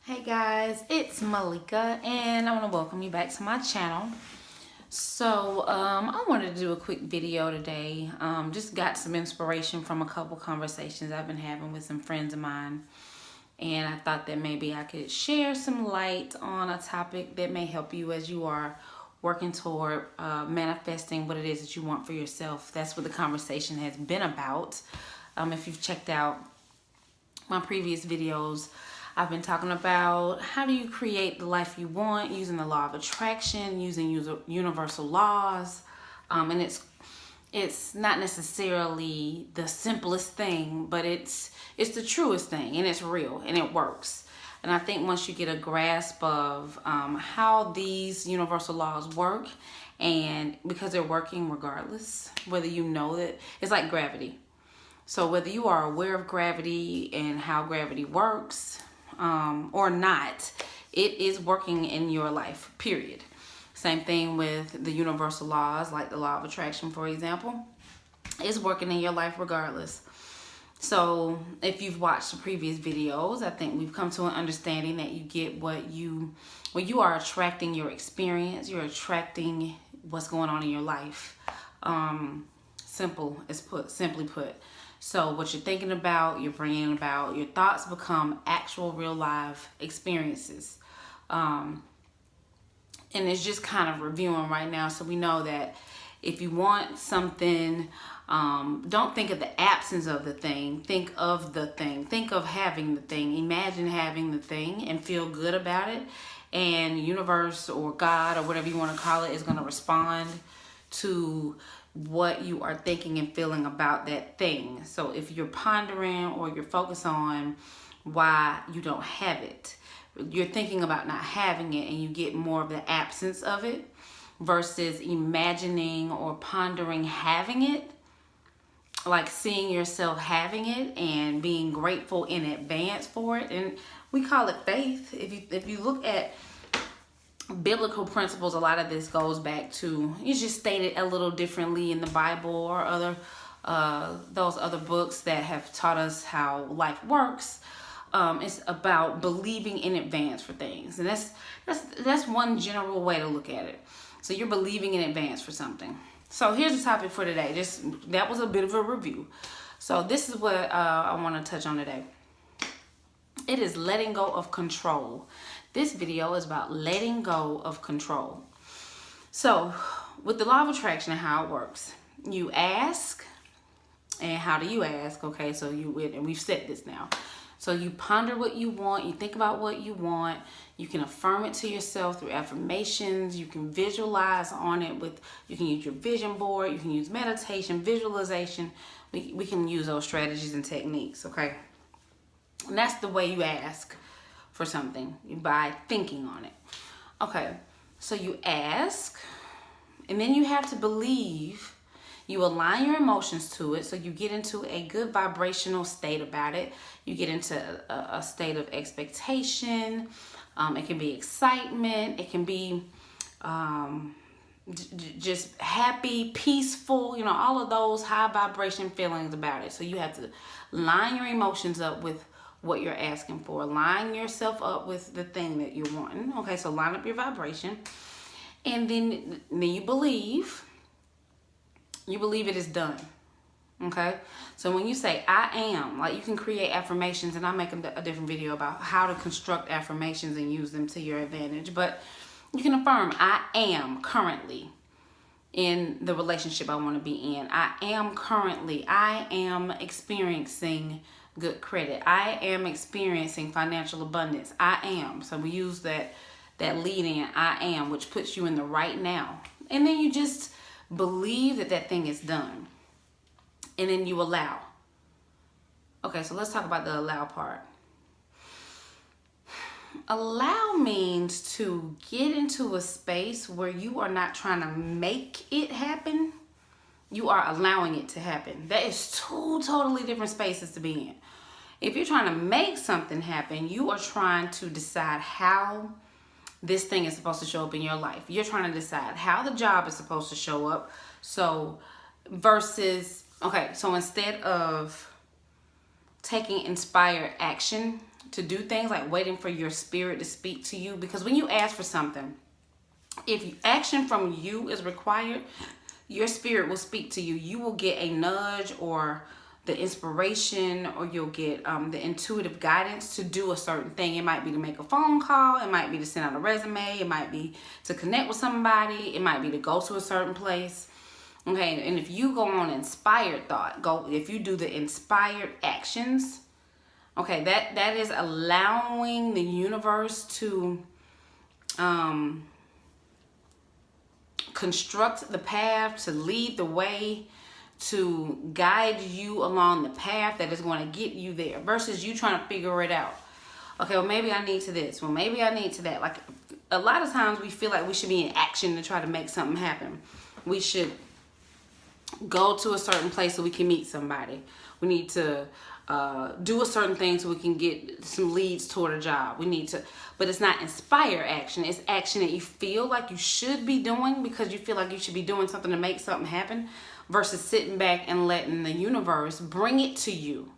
Hey guys, it's Malika and I want to welcome you back to my channel. I wanted to do a quick video today. Just got some inspiration from a couple conversations I've been having with some friends of mine. And I thought that maybe I could share some light on a topic that may help you as you are working toward manifesting what it is that you want for yourself. That's what the conversation has been about. If you've checked out my previous videos, I've been talking about how do you create the life you want using the law of attraction, using universal laws. And it's not necessarily the simplest thing, but it's the truest thing, and it's real and it works. And I think once you get a grasp of how these universal laws work, and because they're working regardless, whether you know that, it's like gravity. So whether you are aware of gravity and how gravity works or not, it is working in your life, period. Same thing with the universal laws, like the law of attraction, for example. It's working in your life regardless. So if you've watched the previous videos, I think we've come to an understanding that you get when you are attracting your experience, you're attracting what's going on in your life. Simply put. So what you're thinking about, you're bringing about. Your thoughts become actual real life experiences. And it's just kind of reviewing right now. So we know that if you want something, don't think of the absence of the thing. Think of the thing. Think of having the thing. Imagine having the thing and feel good about it. And universe or God or whatever you want to call it is going to respond to what you are thinking and feeling about that thing. So if you're pondering or you're focused on why you don't have it, you're thinking about not having it, and you get more of the absence of it versus imagining or pondering having it, like seeing yourself having it and being grateful in advance for it. And we call it faith. If you look at biblical principles, a lot of this goes back to, it's just stated a little differently in the Bible or other those other books that have taught us how life works. It's about believing in advance for things, and that's one general way to look at it. So you're believing in advance for something. So here's the topic for today. That was a bit of a review. So this is what I want to touch on today. It is letting go of control. This video is about letting go of control. So with the law of attraction and how it works, you ask. And how do you ask? Okay, so and we've said this now. So you ponder what you want, you think about what you want, you can affirm it to yourself through affirmations, you can visualize on it you can use your vision board, you can use meditation, visualization. We can use those strategies and techniques, okay? And that's the way you ask for something, by thinking on it. Okay, so you ask, and then you have to believe. You align your emotions to it, so you get into a good vibrational state about it. You get into a state of expectation. It can be excitement. It can be just happy, peaceful, all of those high vibration feelings about it. So you have to line your emotions up with what you're asking for. Line yourself up with the thing that you're wanting. Okay, so line up your vibration. And then you believe. You believe it is done. Okay? So when you say I am, like, you can create affirmations, and I'll make a different video about how to construct affirmations and use them to your advantage. But you can affirm, I am currently in the relationship I want to be in. I am experiencing good credit. I am experiencing financial abundance. I am. So we use that lead in, I am, which puts you in the right now. And then you just believe that thing is done. And then you allow. Okay, so let's talk about the allow part. Allow means to get into a space where you are not trying to make it happen. You are allowing it to happen. That is two totally different spaces to be in. If you're trying to make something happen, you are trying to decide how this thing is supposed to show up in your life. You're trying to decide how the job is supposed to show up. So versus, okay, so instead of taking inspired action to do things, like waiting for your spirit to speak to you. Because when you ask for something, if action from you is required, your spirit will speak to you. You will get a nudge or the inspiration, or you'll get the intuitive guidance to do a certain thing. It might be to make a phone call. It might be to send out a resume. It might be to connect with somebody. It might be to go to a certain place. Okay, and if you go on inspired thought, if you do the inspired actions, okay, that is allowing the universe to construct the path, to lead the way, to guide you along the path that is going to get you there, versus you trying to figure it out. Okay, well, maybe I need to this. Well, maybe I need to that. Like, a lot of times we feel like we should be in action to try to make something happen. We should go to a certain place so we can meet somebody. We need to do a certain thing so we can get some leads toward a job. We need to, but it's not inspired action. It's action that you feel like you should be doing because you feel like you should be doing something to make something happen, versus sitting back and letting the universe bring it to you.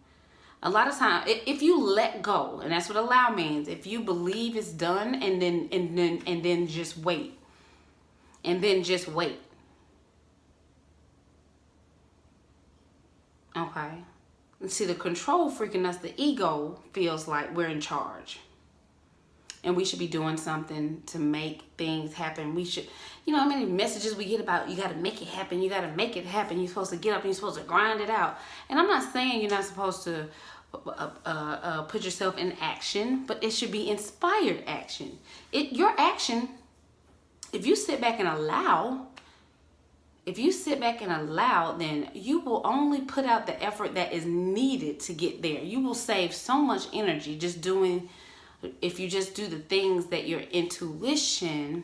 A lot of times, if you let go, and that's what allow means, if you believe it's done, and then just wait, and then just wait. Okay. And see, the control freak in us, the ego, feels like we're in charge. And we should be doing something to make things happen. We should, you know how many messages we get about, you got to make it happen, you got to make it happen, you're supposed to get up and you're supposed to grind it out. And I'm not saying you're not supposed to put yourself in action, but it should be inspired action. Your action, if you sit back and allow, then you will only put out the effort that is needed to get there. You will save so much energy just doing, if you just do the things that your intuition.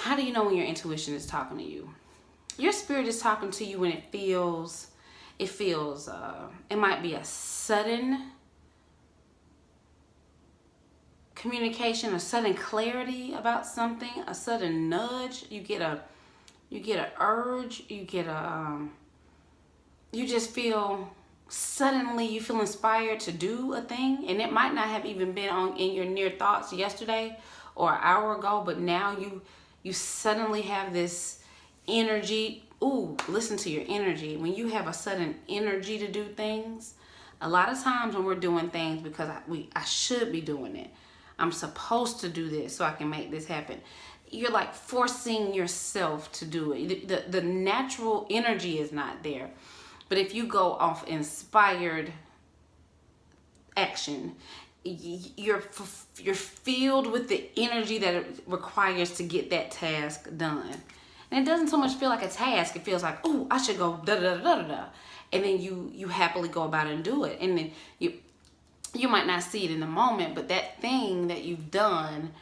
How do you know when your intuition is talking to you? Your spirit is talking to you when it feels, it might be a sudden communication, a sudden clarity about something, a sudden nudge. You get an urge, you just feel, suddenly you feel inspired to do a thing, and it might not have even been in your near thoughts yesterday or an hour ago, but now you suddenly have this energy. Ooh, listen to your energy. When you have a sudden energy to do things, a lot of times when we're doing things because I should be doing it, I'm supposed to do this so I can make this happen, you're like forcing yourself to do it. The natural energy is not there. But if you go off inspired action, you're filled with the energy that it requires to get that task done. And it doesn't so much feel like a task. It feels like, oh, I should go da da da da da. And then you happily go about it and do it. And then you might not see it in the moment, but that thing that you've done.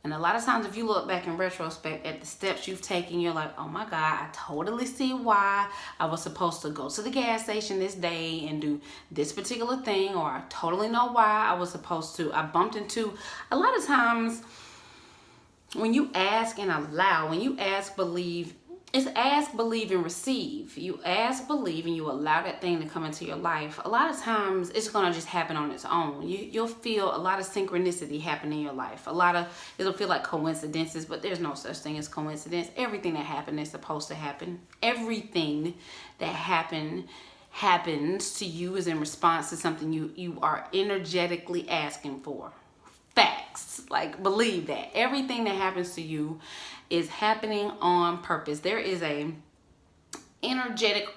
And a lot of times if you look back in retrospect at the steps you've taken, you're like, oh my God, I totally see why I was supposed to go to the gas station this day and do this particular thing, or I totally know why I was supposed to. I bumped into, a lot of times when you ask and allow, when you ask, believe, it's ask, believe, and receive. You ask, believe, and you allow that thing to come into your life. A lot of times it's going to just happen on its own. You'll feel a lot of synchronicity happen in your life. It'll feel like coincidences, but there's no such thing as coincidence. Everything that happened is supposed to happen. Everything that happens to you is in response to something you are energetically asking for. Facts. Like, believe that. Everything that happens to you is happening on purpose. There is a energetic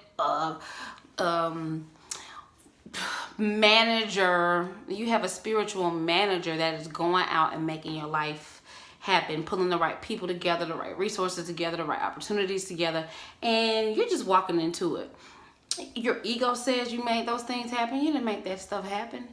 manager. You have a spiritual manager that is going out and making your life happen, pulling the right people together, the right resources together, the right opportunities together, and you're just walking into it. Your ego says you made those things happen. You didn't make that stuff happen.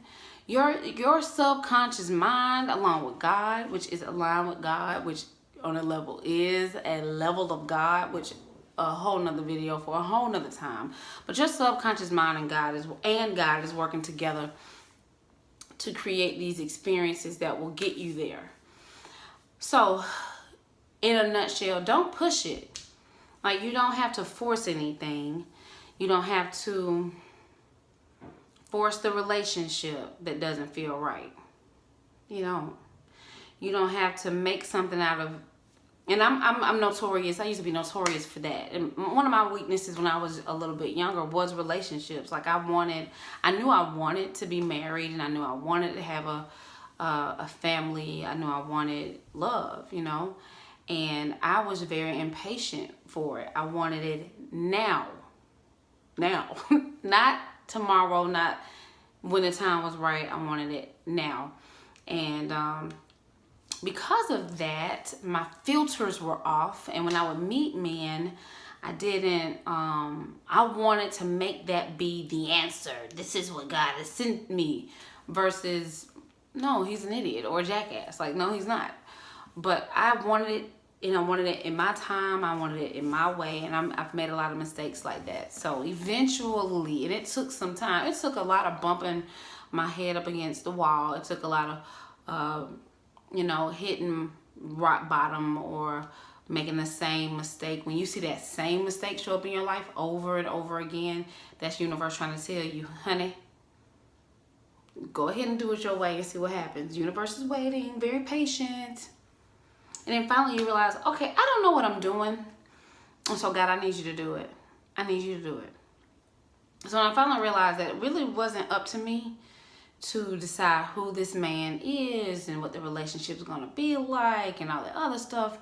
Your subconscious mind, along with God, which is aligned with God, which on a level is a level of God, which a whole nother video for a whole nother time. But your subconscious mind and God is working together to create these experiences that will get you there. So, in a nutshell, don't push it. Like, you don't have to force anything. You don't have to force the relationship that doesn't feel right. You don't. You don't have to make something out of. And I'm notorious. I used to be notorious for that. And one of my weaknesses when I was a little bit younger was relationships. Like I knew I wanted to be married, and I knew I wanted to have a family. I knew I wanted love, you know. And I was very impatient for it. I wanted it now. Now. Not tomorrow, not when the time was right. I wanted it now. And because of that, my filters were off. And when I would meet men, I didn't, I wanted to make that be the answer. This is what God has sent me. Versus, no, he's an idiot or a jackass. Like, no, he's not. But I wanted it, and I wanted it in my time. I wanted it in my way. And I've made a lot of mistakes like that. So eventually, and it took some time. It took a lot of bumping my head up against the wall. It took a lot of, you know, hitting rock bottom or making the same mistake. When you see that same mistake show up in your life over and over again, that's universe trying to tell you, honey, go ahead and do it your way and see what happens. Universe is waiting, very patient. And then finally you realize, okay, I don't know what I'm doing. And so God, I need you to do it. I need you to do it. So I finally realized that it really wasn't up to me to decide who this man is and what the relationship is going to be like and all that other stuff.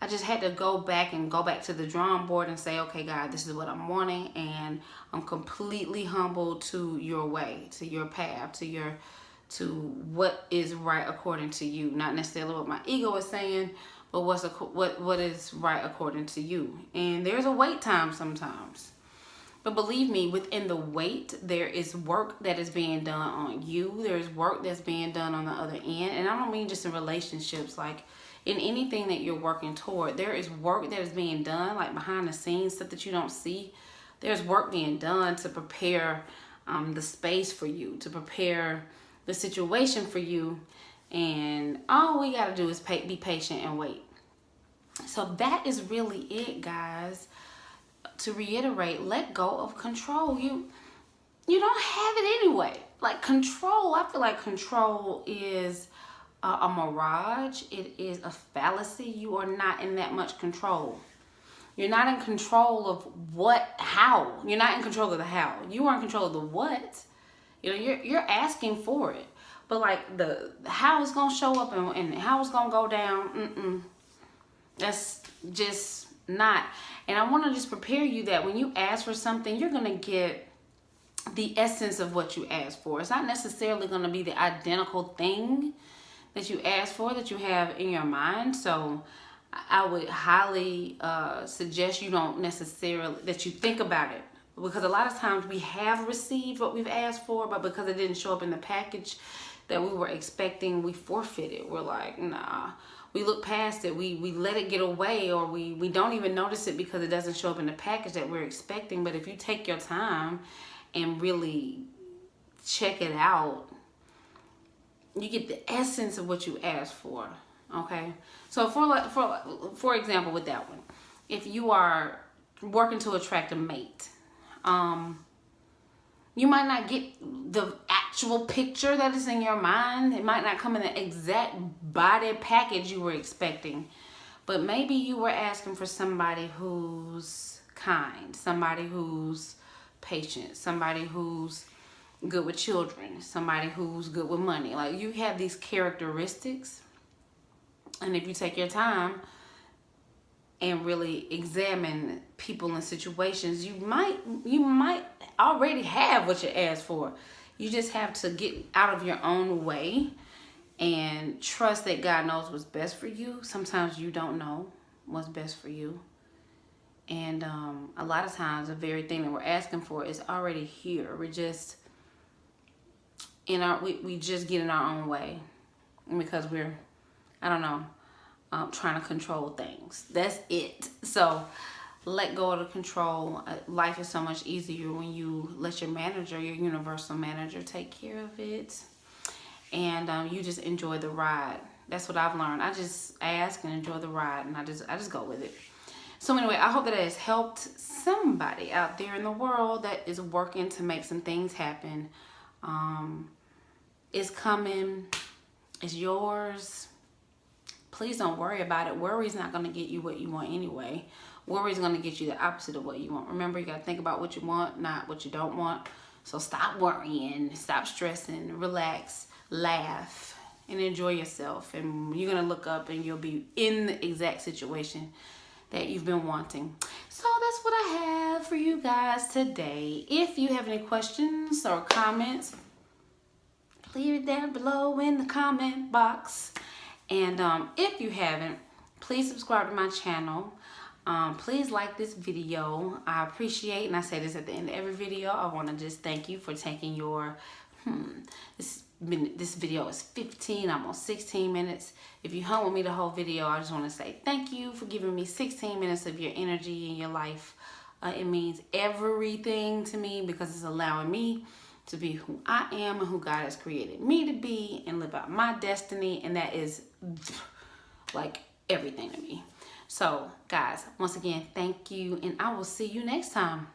I just had to go back to the drawing board and say, okay, God, this is what I'm wanting, and I'm completely humble to your way, to your path, to what is right according to you. Not necessarily what my ego is saying, but what is right according to you. And there's a wait time sometimes. But believe me, within the wait, there is work that is being done on you. There's work that's being done on the other end. And I don't mean just in relationships, like in anything that you're working toward. There is work that is being done, like behind the scenes, stuff that you don't see. There's work being done to prepare the space for you, to prepare the situation for you. And all we got to do is be patient and wait. So that is really it, guys. To reiterate, let go of control. You don't have it anyway. Like control, I feel like control is a mirage. It is a fallacy. You are not in that much control. You're not in control of how. You're not in control of the how. You are in control of the what. You know, you're asking for it. But like the how it's gonna show up and how it's gonna go down, that's just not. And I want to just prepare you that when you ask for something, you're going to get the essence of what you ask for. It's not necessarily going to be the identical thing that you ask for, that you have in your mind. So I would highly suggest you don't necessarily, that you think about it. Because a lot of times we have received what we've asked for, but because it didn't show up in the package that we were expecting, we forfeit it. We're like, nah. We look past it, we let it get away, or we don't even notice it because it doesn't show up in the package that we're expecting. But if you take your time and really check it out, you get the essence of what you asked for, okay? So for example, with that one, if you are working to attract a mate, you might not get the actual picture that is in your mind. It might not come in the exact body package you were expecting. But maybe you were asking for somebody who's kind, somebody who's patient, somebody who's good with children, somebody who's good with money. Like you have these characteristics. And if you take your time and really examine people and situations, you might already have what you asked for. You just have to get out of your own way and trust that God knows what's best for you. Sometimes you don't know what's best for you. And a lot of times the very thing that we're asking for is already here. We're just we just get in our own way because we're, I don't know, trying to control things. That's it. So let go of the control. Life is so much easier when you let your manager, your universal manager, take care of it. And you just enjoy the ride. That's what I've learned. I just ask and enjoy the ride, and I just go with it. So anyway, I hope that it has helped somebody out there in the world that is working to make some things happen. It's coming. It's yours. Please don't worry about it. Worry's not going to get you what you want anyway. Worry's going to get you the opposite of what you want. Remember, you got to think about what you want, not what you don't want. So stop worrying, stop stressing, relax, laugh, and enjoy yourself. And you're going to look up and you'll be in the exact situation that you've been wanting. So that's what I have for you guys today. If you have any questions or comments, leave it down below in the comment box. And if you haven't, please subscribe to my channel. Please like this video. I appreciate, and I say this at the end of every video, I want to just thank you for taking your, this video is 15, almost 16 minutes. If you hung with me the whole video, I just want to say thank you for giving me 16 minutes of your energy in your life. It means everything to me because it's allowing me to be who I am and who God has created me to be and live out my destiny. And that is like everything to me. So guys, once again, thank you. And I will see you next time.